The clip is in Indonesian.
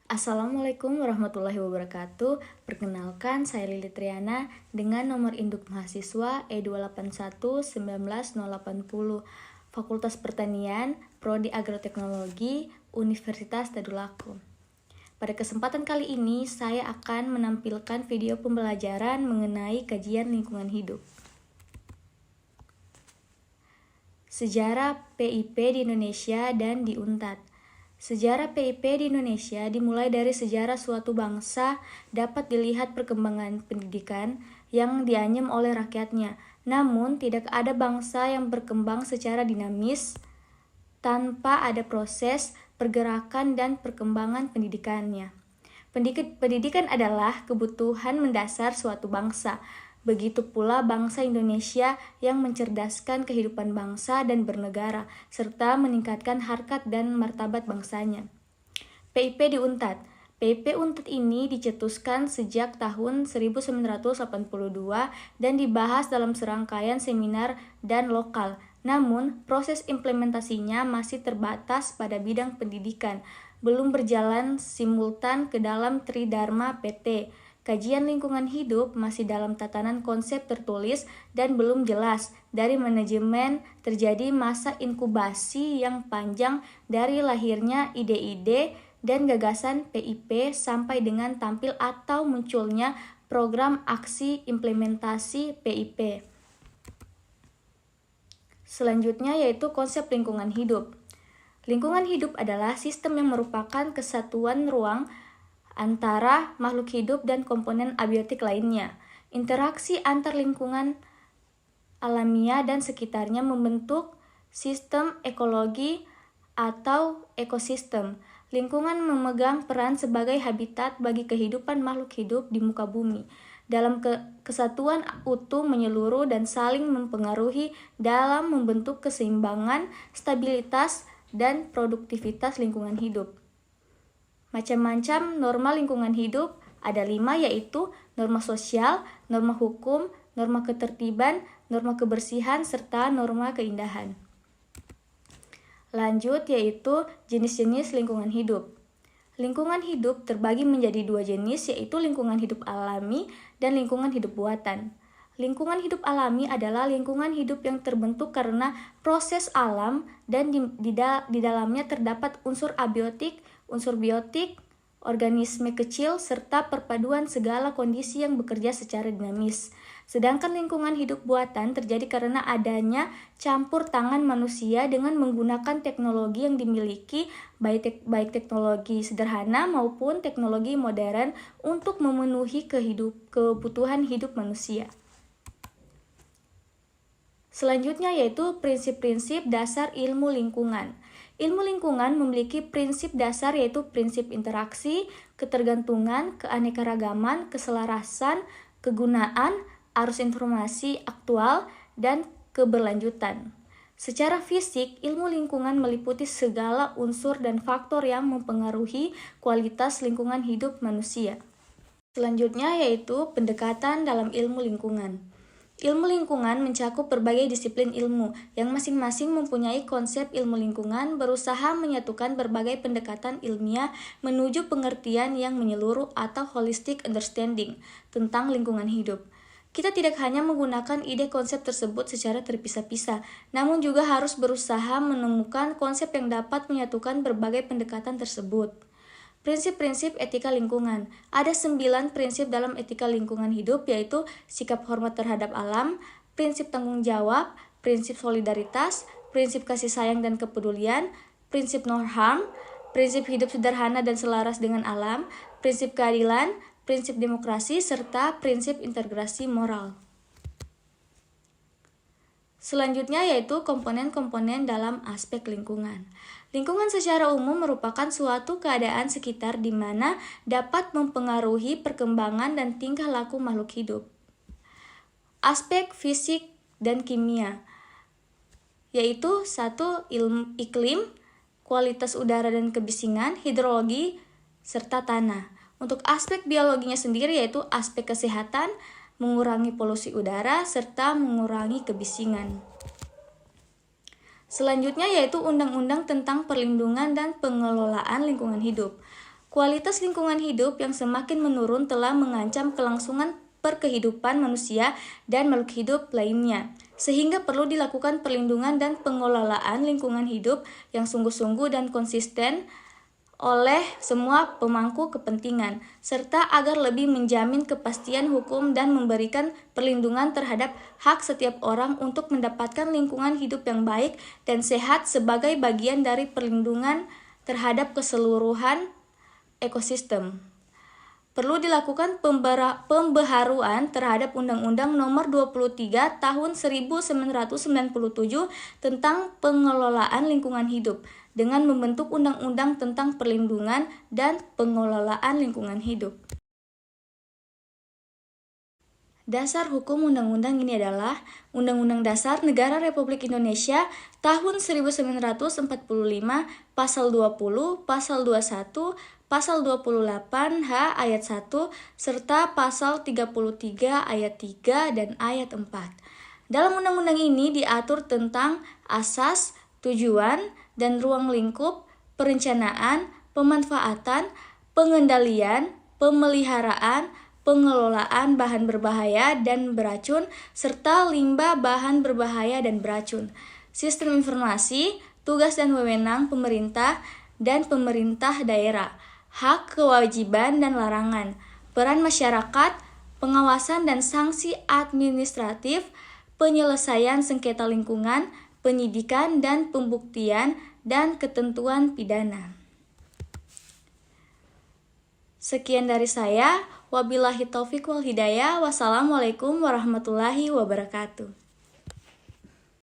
Assalamualaikum warahmatullahi wabarakatuh. Perkenalkan, saya Lili Triana dengan nomor induk mahasiswa E281-19080, Fakultas Pertanian, Prodi Agroteknologi, Universitas Tadulako. Pada kesempatan kali ini, saya akan menampilkan video pembelajaran mengenai kajian lingkungan hidup. Sejarah PIP di Indonesia dan di UNTAD. Sejarah PIP di Indonesia dimulai dari sejarah suatu bangsa, dapat dilihat perkembangan pendidikan yang dianyam oleh rakyatnya. Namun, tidak ada bangsa yang berkembang secara dinamis tanpa ada proses, pergerakan, dan perkembangan pendidikannya. Pendidikan adalah kebutuhan mendasar suatu bangsa. Begitu pula bangsa Indonesia yang mencerdaskan kehidupan bangsa dan bernegara, serta meningkatkan harkat dan martabat bangsanya. PIP di UNTAD. PIP UNTAD ini dicetuskan sejak tahun 1982 dan dibahas dalam serangkaian seminar dan lokal. Namun, proses implementasinya masih terbatas pada bidang pendidikan, belum berjalan simultan ke dalam Tridharma PT. Kajian lingkungan hidup masih dalam tatanan konsep tertulis dan belum jelas. Dari manajemen terjadi masa inkubasi yang panjang dari lahirnya ide-ide dan gagasan PIP sampai dengan tampil atau munculnya program aksi implementasi PIP. Selanjutnya yaitu konsep lingkungan hidup. Lingkungan hidup adalah sistem yang merupakan kesatuan ruang antara makhluk hidup dan komponen abiotik lainnya. Interaksi antar lingkungan alamiah dan sekitarnya membentuk sistem ekologi atau ekosistem. Lingkungan memegang peran sebagai habitat bagi kehidupan makhluk hidup di muka bumi. Dalam kesatuan utuh menyeluruh dan saling mempengaruhi dalam membentuk keseimbangan, stabilitas, dan produktivitas lingkungan hidup. Macam-macam norma lingkungan hidup ada 5, yaitu norma sosial, norma hukum, norma ketertiban, norma kebersihan, serta norma keindahan. Lanjut yaitu jenis-jenis lingkungan hidup. Lingkungan hidup terbagi menjadi 2 jenis, yaitu lingkungan hidup alami dan lingkungan hidup buatan. Lingkungan hidup alami adalah lingkungan hidup yang terbentuk karena proses alam dan di dalamnya terdapat unsur abiotik, unsur biotik, organisme kecil, serta perpaduan segala kondisi yang bekerja secara dinamis. Sedangkan lingkungan hidup buatan terjadi karena adanya campur tangan manusia dengan menggunakan teknologi yang dimiliki, baik teknologi sederhana maupun teknologi modern untuk memenuhi kebutuhan hidup manusia. Selanjutnya yaitu prinsip-prinsip dasar ilmu lingkungan. Ilmu lingkungan memiliki prinsip dasar yaitu prinsip interaksi, ketergantungan, keanekaragaman, keselarasan, kegunaan, arus informasi aktual, dan keberlanjutan. Secara fisik, ilmu lingkungan meliputi segala unsur dan faktor yang mempengaruhi kualitas lingkungan hidup manusia. Selanjutnya yaitu pendekatan dalam ilmu lingkungan. Ilmu lingkungan mencakup berbagai disiplin ilmu yang masing-masing mempunyai konsep ilmu lingkungan, berusaha menyatukan berbagai pendekatan ilmiah menuju pengertian yang menyeluruh atau holistic understanding tentang lingkungan hidup. Kita tidak hanya menggunakan ide konsep tersebut secara terpisah-pisah, namun juga harus berusaha menemukan konsep yang dapat menyatukan berbagai pendekatan tersebut. Prinsip-prinsip etika lingkungan. Ada 9 prinsip dalam etika lingkungan hidup, yaitu sikap hormat terhadap alam, prinsip tanggung jawab, prinsip solidaritas, prinsip kasih sayang dan kepedulian, prinsip no harm, prinsip hidup sederhana dan selaras dengan alam, prinsip keadilan, prinsip demokrasi, serta prinsip integrasi moral. Selanjutnya yaitu komponen-komponen dalam aspek lingkungan. Lingkungan secara umum merupakan suatu keadaan sekitar di mana dapat mempengaruhi perkembangan dan tingkah laku makhluk hidup. Aspek fisik dan kimia yaitu 1. Iklim, kualitas udara dan kebisingan, hidrologi, serta tanah. Untuk aspek biologinya sendiri yaitu aspek kesehatan, mengurangi polusi udara, serta mengurangi kebisingan. Selanjutnya yaitu Undang-Undang tentang Perlindungan dan Pengelolaan Lingkungan Hidup. Kualitas lingkungan hidup yang semakin menurun telah mengancam kelangsungan perkehidupan manusia dan makhluk hidup lainnya, sehingga perlu dilakukan perlindungan dan pengelolaan lingkungan hidup yang sungguh-sungguh dan konsisten oleh semua pemangku kepentingan, serta agar lebih menjamin kepastian hukum dan memberikan perlindungan terhadap hak setiap orang untuk mendapatkan lingkungan hidup yang baik dan sehat sebagai bagian dari perlindungan terhadap keseluruhan ekosistem. Perlu dilakukan pembaharuan terhadap Undang-Undang Nomor 23 Tahun 1997 tentang pengelolaan lingkungan hidup dengan membentuk undang-undang tentang perlindungan dan pengelolaan lingkungan hidup. Dasar hukum undang-undang ini adalah Undang-Undang Dasar Negara Republik Indonesia tahun 1945, Pasal 20, Pasal 21, Pasal 28H ayat 1, serta Pasal 33 ayat 3 dan ayat 4. Dalam undang-undang ini diatur tentang asas, tujuan, dan ruang lingkup, perencanaan, pemanfaatan, pengendalian, pemeliharaan, pengelolaan bahan berbahaya dan beracun, serta limbah bahan berbahaya dan beracun, sistem informasi, tugas dan wewenang pemerintah dan pemerintah daerah, hak, kewajiban, dan larangan, peran masyarakat, pengawasan dan sanksi administratif, penyelesaian sengketa lingkungan, penyidikan dan pembuktian, dan ketentuan pidana. Sekian dari saya. Wabillahi taufiq wal hidayah. Wassalamualaikum warahmatullahi wabarakatuh.